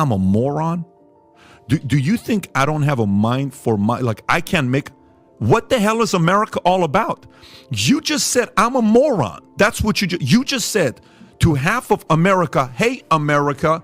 I'm a moron? Do you think I don't have a mind for like I can't make, what the hell is America all about? You just said I'm a moron. That's what you just said to half of America, hey, America,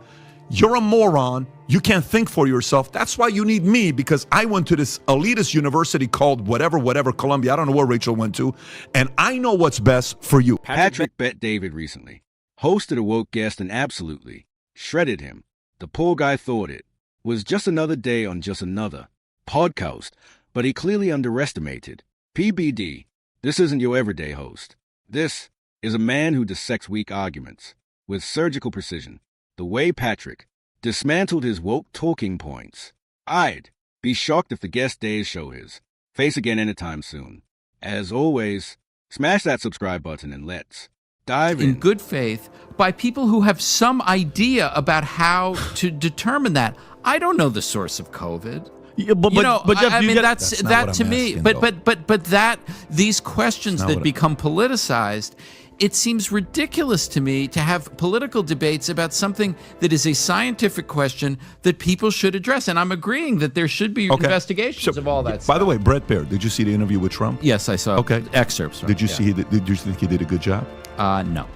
you're a moron. You can't think for yourself. That's why you need me, because I went to this elitist university called whatever, Columbia. I don't know where Rachel went to. And I know what's best for you. Patrick bet David recently. Hosted a woke guest and absolutely shredded him. The poor guy thought it was just another day on just another podcast, but he clearly underestimated. PBD, this isn't your everyday host. This is a man who dissects weak arguments with surgical precision. The way Patrick dismantled his woke talking points. I'd be shocked if the guest days show his face again anytime soon. As always, smash that subscribe button and let's dive in. In good faith by people who have some idea about how to determine that. I don't know the source of COVID. Yeah, but Jeff, I mean, That's not that what to I'm me. asking, But that these questions not that what become politicized, it seems ridiculous to me to have political debates about something that is a scientific question that people should address. And I'm agreeing that there should be investigations of all that stuff. By the way, Brett Baer, did you see the interview with Trump? Yes, I saw excerpts from Did you it, see? Did you think he did a good job? No.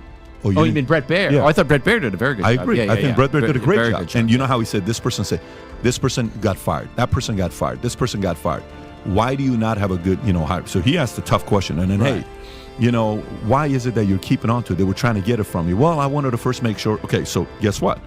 Oh, You didn't? mean Brett Baer? Yeah. Oh, I thought Brett Baer did a very good I job. agree. Yeah, I think Brett Baer did a great Very job. good And you know how he said, this person got fired. That person got fired. This person got fired. Why do you not have a good, hire? So he asked a tough question. And then, Right. hey, why is it that you're keeping on to it? They were trying to get it from you. Well, I wanted to first make sure. Okay, so guess what?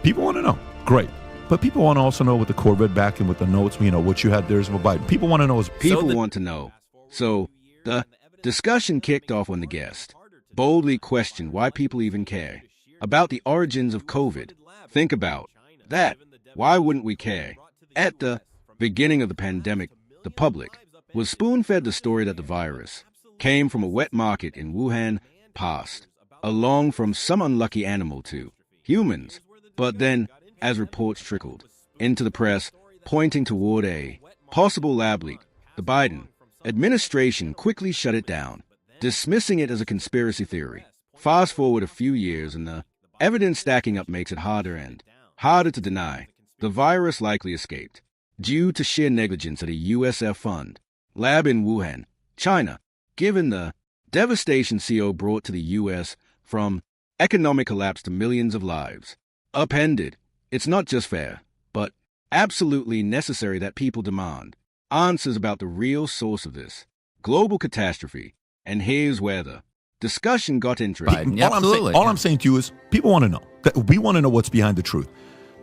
People want to know. Great. But people want to also know with the Corvette back and with the notes, what you had there is a Biden. People want to know. People want to know. So the discussion kicked off when the guest boldly questioned why people even care about the origins of COVID. Think about that. Why wouldn't we care? At the beginning of the pandemic, the public was spoon-fed the story that the virus came from a wet market in Wuhan, passed along from some unlucky animal to humans. But then, as reports trickled into the press pointing toward a possible lab leak, the Biden administration quickly shut it down, dismissing it as a conspiracy theory. Fast forward a few years and the evidence stacking up makes it harder and harder to deny. The virus likely escaped due to sheer negligence at a USF fund lab in Wuhan, China, given the devastation CO brought to the U.S. from economic collapse to millions of lives upended. It's not just fair, but absolutely necessary that people demand answers about the real source of this global catastrophe. And here's where the discussion got interesting. All I'm saying to you is people want to know. We want to know what's behind the truth.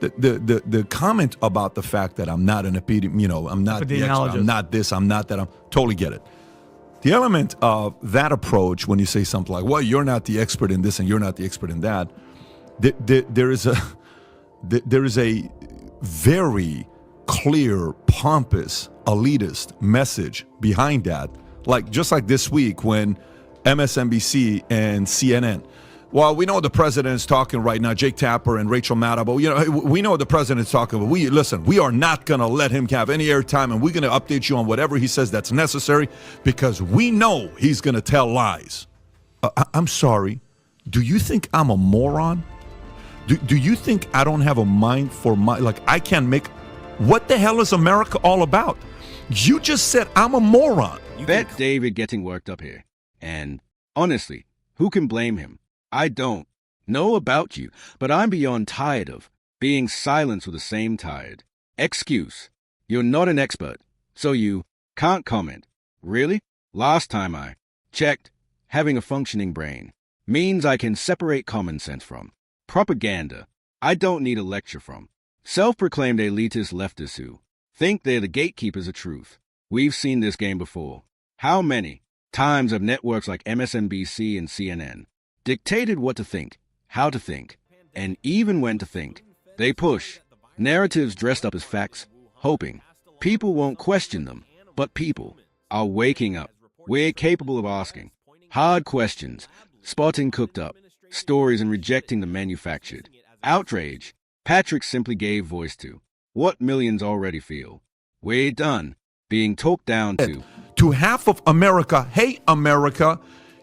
The comment about the fact that I'm not an I'm not the expert, I'm not this, I'm not that, I'm totally get it. The element of that approach when you say something like, well, you're not the expert in this and you're not the expert in that, there is a very clear, pompous, elitist message behind that. Just like this week when MSNBC and CNN, well, we know the president is talking right now, Jake Tapper and Rachel Maddow, but we know the president is talking, but we are not going to let him have any airtime, and we're going to update you on whatever he says that's necessary because we know he's going to tell lies. I'm sorry. Do you think I'm a moron? Do you think I don't have a mind for I can't make, what the hell is America all about? You just said I'm a moron. Bet David getting worked up here. And honestly, who can blame him? I don't know about you, but I'm beyond tired of being silenced with the same tired excuse. You're not an expert, so you can't comment. Really? Last time I checked, having a functioning brain means I can separate common sense from propaganda. I don't need a lecture from self-proclaimed elitist leftists who think they're the gatekeepers of truth. We've seen this game before. How many times have networks like MSNBC and CNN dictated what to think, how to think, and even when to think? They push narratives dressed up as facts, hoping people won't question them. But people are waking up. We're capable of asking hard questions, spotting cooked up stories and rejecting the manufactured outrage Patrick simply gave voice to what millions already feel. We're done being talked down to. To half of America, hey, America,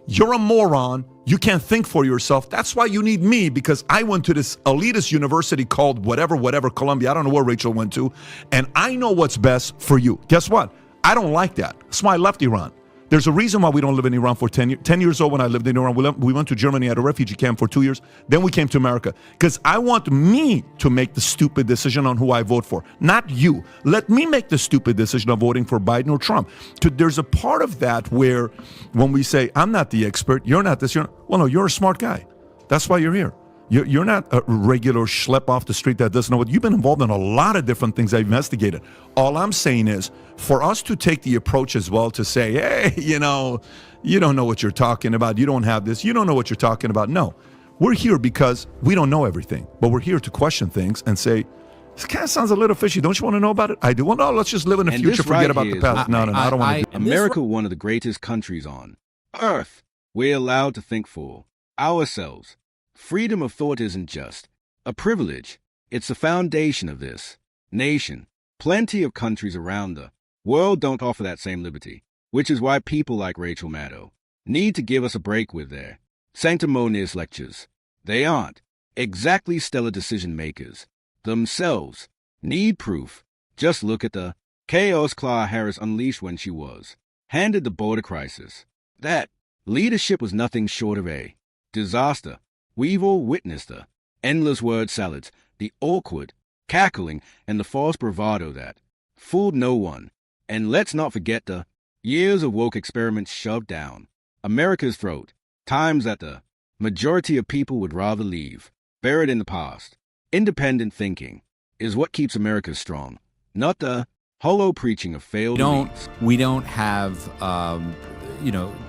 You're a moron. You can't think for yourself. That's why you need me, because I went to this elitist university called whatever, Columbia. I don't know where Rachel went to. And I know what's best for you. Guess what? I don't like that. That's why I left Iran. There's a reason why we don't live in Iran for 10 years. 10 years old when I lived in Iran, we went to Germany at a refugee camp for 2 years. Then we came to America. Because I want me to make the stupid decision on who I vote for, not you. Let me make the stupid decision of voting for Biden or Trump. There's a part of that where when we say, I'm not the expert, you're not this, well, no, you're a smart guy. That's why you're here. You're not a regular schlep off the street that doesn't know what. You've been involved in a lot of different things I've investigated. All I'm saying is for us to take the approach as well to say, hey, you don't know what you're talking about. You don't have this. You don't know what you're talking about. No, we're here because we don't know everything, but we're here to question things and say, this kind of sounds a little fishy. Don't you want to know about it? I do. Well, no, let's just live in the future, forget about the past. No, I don't want to do America, one of the greatest countries on earth. We're allowed to think for ourselves. Freedom of thought isn't just a privilege. It's the foundation of this nation. Plenty of countries around the world don't offer that same liberty, which is why people like Rachel Maddow need to give us a break with their sanctimonious lectures. They aren't exactly stellar decision makers themselves. Need proof. Just look at the chaos Kamala Harris unleashed when she was handed the border crisis. That leadership was nothing short of a disaster. We've all witnessed the endless word salads, the awkward cackling, and the false bravado that fooled no one. And let's not forget the years of woke experiments shoved down America's throat, times that the majority of people would rather leave, buried in the past. Independent thinking is what keeps America strong, not the hollow preaching of failed leads. We don't have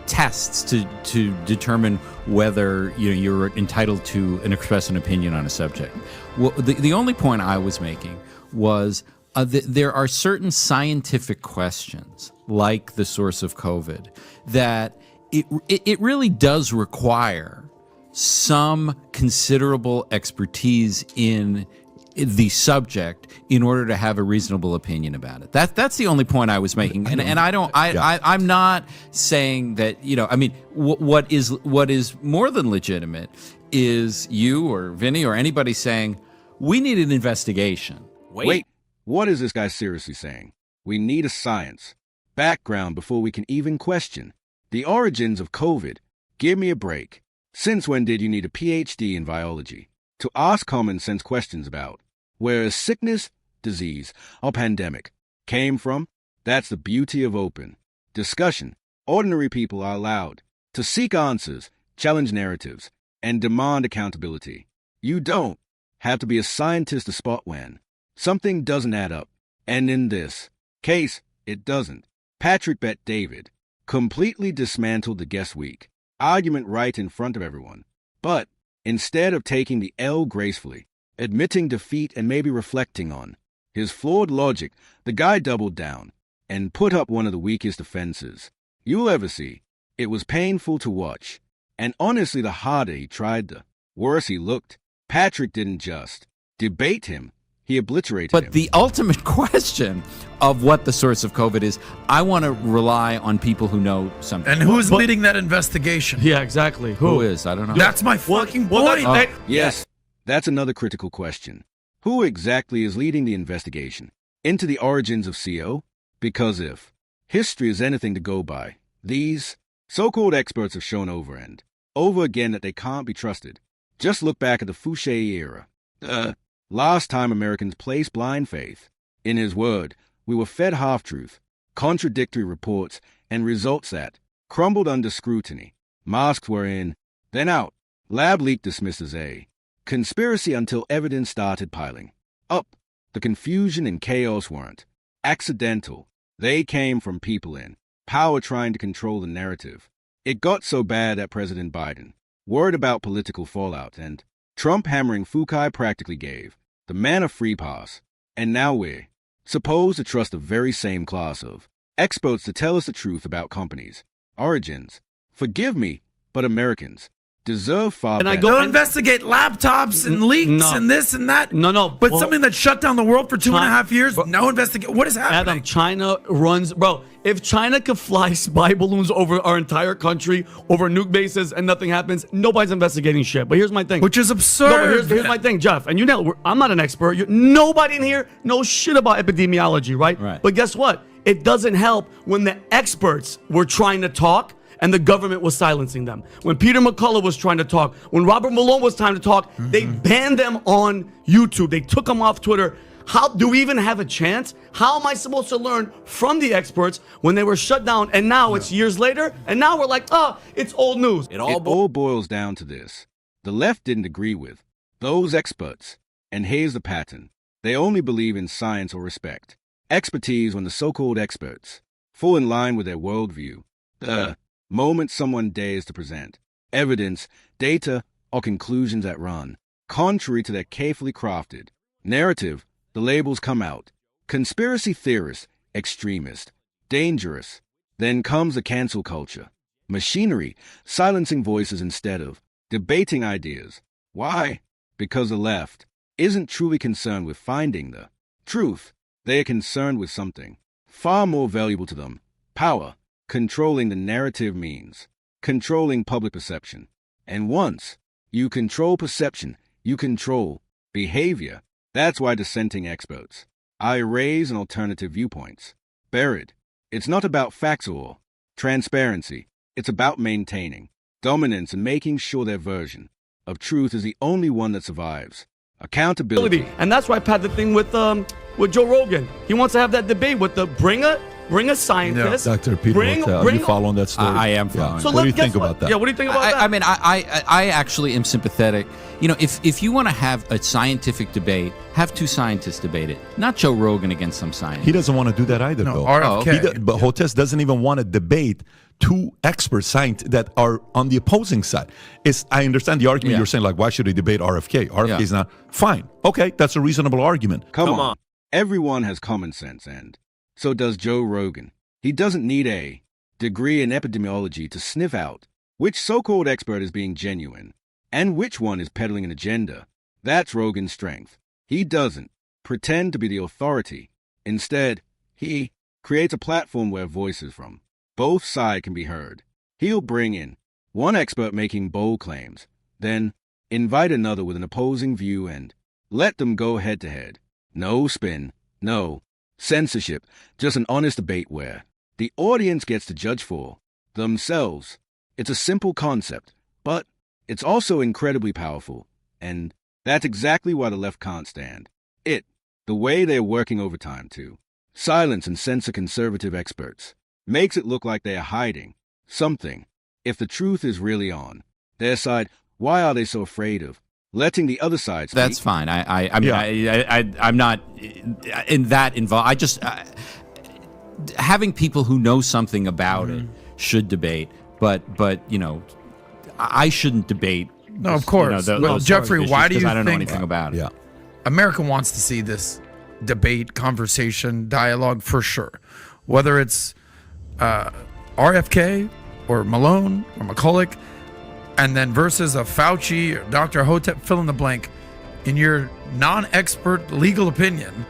tests to determine whether you're entitled to express an opinion on a subject. Well, the only point I was making was there are certain scientific questions, like the source of COVID, that it really does require some considerable expertise in the subject in order to have a reasonable opinion about it. That's the only point I was making, I'm not saying that what is more than legitimate is you or Vinny or anybody saying we need an investigation. Wait, what is this guy seriously saying? We need a science background before we can even question the origins of COVID. Give me a break. Since when did you need a PhD in biology to ask common sense questions about where a sickness, disease, or pandemic came from? That's the beauty of open discussion. Ordinary people are allowed to seek answers, challenge narratives, and demand accountability. You don't have to be a scientist to spot when something doesn't add up. And in this case, it doesn't. Patrick Bet David completely dismantled the guest week argument right in front of everyone. But instead of taking the L gracefully, admitting defeat and maybe reflecting on his flawed logic, the guy doubled down and put up one of the weakest defenses you'll ever see. It was painful to watch. And honestly, the harder he tried, the worse he looked. Patrick didn't just debate him, he obliterated him. But the ultimate question of what the source of COVID is, I want to rely on people who know something. And who's leading that investigation? Yeah, exactly. Who is? I don't know. That's my fucking point. Yes, that's another critical question. Who exactly is leading the investigation into the origins of CO? Because if history is anything to go by, these so-called experts have shown over and over again that they can't be trusted. Just look back at the Fouché era. Last time Americans placed blind faith in his word, we were fed half-truth, contradictory reports, and results that crumbled under scrutiny. Masks were in, then out. Lab leak dismissed as a conspiracy until evidence started piling up. The confusion and chaos weren't accidental. They came from people in power trying to control the narrative. It got so bad that President Biden, worried about political fallout, and Trump hammering Foucault practically gave the man a free pass. And now we're supposed to trust the very same class of experts to tell us the truth about companies' origins. Forgive me, but Americans deserve far better. They'll investigate laptops and leaks and this and that. No. But something that shut down the world for 2.5 years, no investigation. What is happening? Adam, China runs... Bro, if China could fly spy balloons over our entire country, over nuke bases, and nothing happens, nobody's investigating shit. But here's my thing. Which is absurd. No, but here's my thing, Jeff. And you know, I'm not an expert. Nobody in here knows shit about epidemiology, right? But guess what? It doesn't help when the experts were trying to talk and the government was silencing them. When Peter McCullough was trying to talk, when Robert Malone was trying to talk, they banned them on YouTube. They took them off Twitter. How do we even have a chance? How am I supposed to learn from the experts when they were shut down and now it's years later and now we're like, it's old news. It all boils down to this. The left didn't agree with those experts. And here's the pattern. They only believe in science or respect expertise when the so-called experts fall in line with their worldview. The moment someone dares to present evidence, data, or conclusions that run contrary to their carefully crafted narrative, the labels come out. Conspiracy theorist, extremist, dangerous. Then comes the cancel culture. Machinery, silencing voices instead of debating ideas. Why? Because the left isn't truly concerned with finding the truth. They are concerned with something far more valuable to them. Power. Controlling the narrative means controlling public perception. And once you control perception, you control behavior. That's why dissenting experts raise an alternative viewpoints. Buried. It's not about facts or transparency. It's about maintaining dominance and making sure their version of truth is the only one that survives. Accountability. And that's why I had the thing with Joe Rogan. He wants to have that debate with the bring a scientist. Dr. Peter, are you following that story? I am following. So what do you think about that? Yeah, what do you think about that? I mean, I actually am sympathetic. You know, if you want to have a scientific debate, have two scientists debate it, not Joe Rogan against some scientist. He doesn't want to do that either, though. RFK. But Hotez doesn't even want to debate two expert scientists that are on the opposing side. I understand the argument you're saying, like, why should he debate RFK? RFK is not fine. Okay, that's a reasonable argument. Come on. Everyone has common sense, and so does Joe Rogan. He doesn't need a degree in epidemiology to sniff out which so-called expert is being genuine and which one is peddling an agenda. That's Rogan's strength. He doesn't pretend to be the authority. Instead, he creates a platform where voices from both sides can be heard. He'll bring in one expert making bold claims, then invite another with an opposing view and let them go head-to-head. No spin, no censorship, just an honest debate where the audience gets to judge for themselves. It's a simple concept, but it's also incredibly powerful, and that's exactly why the left can't stand it. The way they're working overtime to silence and censor conservative experts makes it look like they are hiding something. If the truth is really on their side, why are they so afraid of letting the other side speak? That's fine. I'm not in that involved. I just having people who know something about it should debate, but you know, I shouldn't debate. No, of course. Those Jeffrey, why do you think? I don't know anything about it. Yeah, America wants to see this debate, conversation, dialogue for sure. Whether it's RFK or Malone or McCullough, and then versus a Fauci or Dr. Hotep, fill in the blank. In your non-expert legal opinion,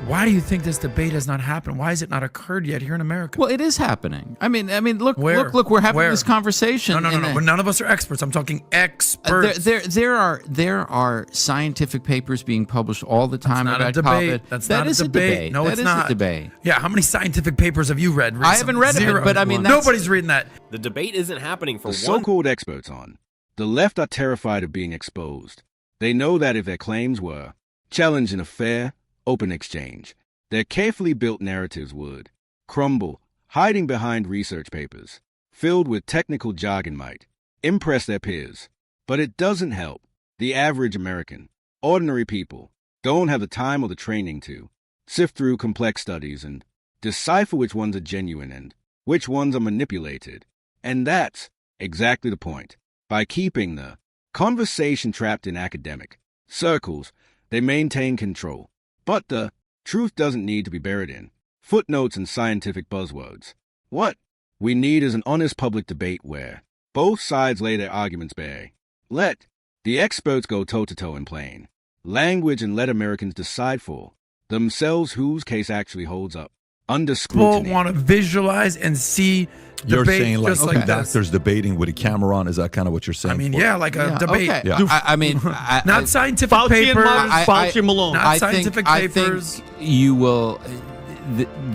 why do you think this debate has not happened? Why has it not occurred yet here in America? Well, it is happening. I mean, look, Where? look, we're having Where? this conversation. No. But none of us are experts. I'm talking experts. There are scientific papers being published all the time That's not about a debate. COVID. That's That not is a debate. No, That it's is not. a debate. Yeah, how many scientific papers have you read recently? I haven't read Zero. it, but I mean, that's, nobody's reading that. The debate isn't happening for The one. so-called experts on the left are terrified of being exposed. They know that if their claims were challenged in a fair, open exchange, their carefully built narratives would crumble. Hiding behind research papers filled with technical jargon might impress their peers, but it doesn't help the average American. Ordinary people don't have the time or the training to sift through complex studies and decipher which ones are genuine and which ones are manipulated. And that's exactly the point. By keeping the conversation trapped in academic circles, they maintain control. But the truth doesn't need to be buried in footnotes and scientific buzzwords. What we need is an honest public debate where both sides lay their arguments bare. Let the experts go toe-to-toe in plain language and let Americans decide for themselves whose case actually holds up under scrutiny. People want to visualize and see You're debate saying just like like doctors this. debating with a camera on? Is that kind of what you're saying? I mean, yeah, like a debate. Okay. Yeah. I mean, Not scientific Fauci papers. and Martin, Fauci and Malone. Not scientific papers. I think you will.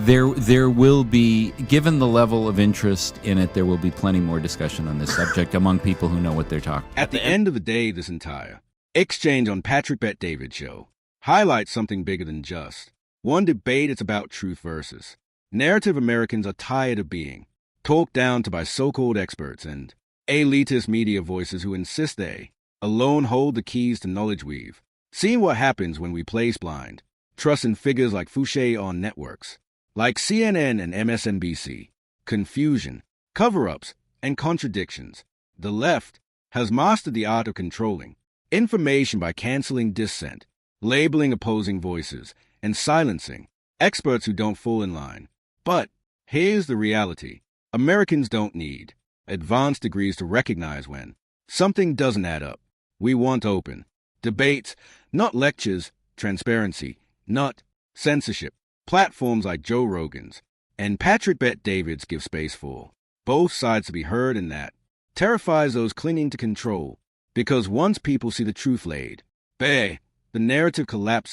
There will be, given the level of interest in it, there will be plenty more discussion on this subject among people who know what they're talking about. At the end of the day, this entire exchange on Patrick Bet David show highlights something bigger than just one debate. It's about truth versus narrative. Americans are tired of being talked down to by so-called experts and elitist media voices who insist they alone hold the keys to knowledge. We've seen what happens when we place blind trust in figures like Fouché on networks like CNN and MSNBC. Confusion, cover-ups, and contradictions. The left has mastered the art of controlling information by canceling dissent, labeling opposing voices, and silencing experts who don't fall in line. But here's the reality. Americans don't need advanced degrees to recognize when something doesn't add up. We want open debates, not lectures, transparency, not censorship. Platforms like Joe Rogan's and Patrick Bet David's give space for both sides to be heard, and that terrifies those clinging to control, because once people see the truth laid bare, the narrative collapses.